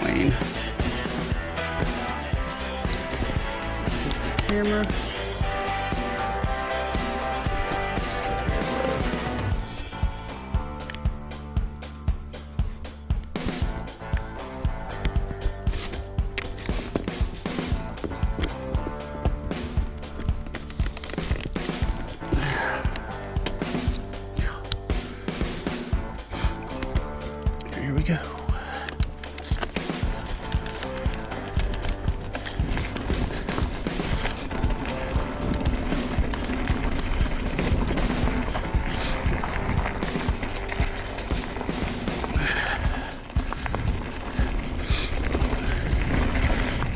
lane. Camera. Here we go.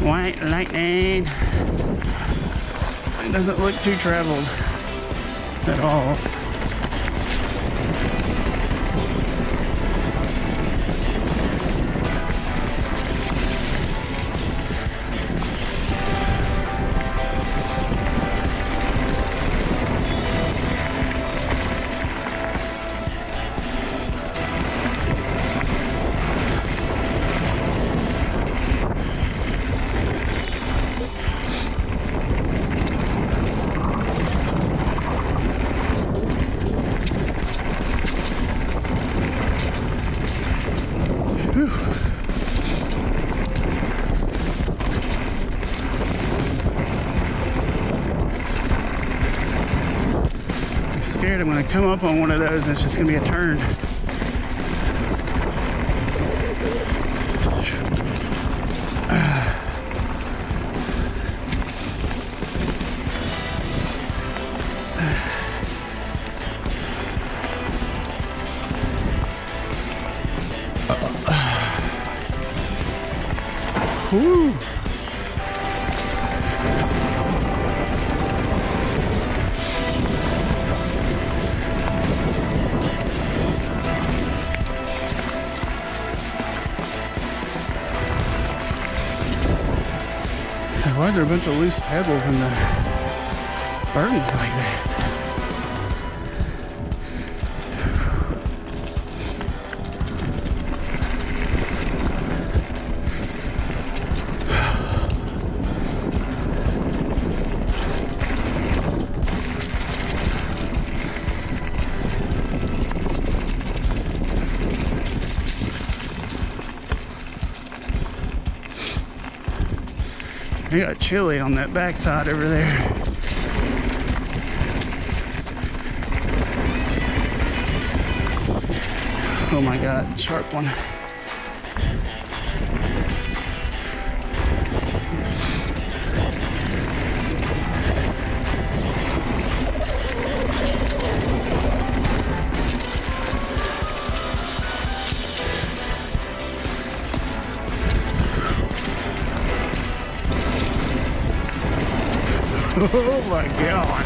White lightning. It doesn't look too traveled at all. Whew. I'm scared I'm going to come up on one of those and it's just going to be a turn. Whew. Why are there a bunch of loose pebbles in the burdens like that? It got chilly on that backside over there. Oh my God, sharp one. Oh my God.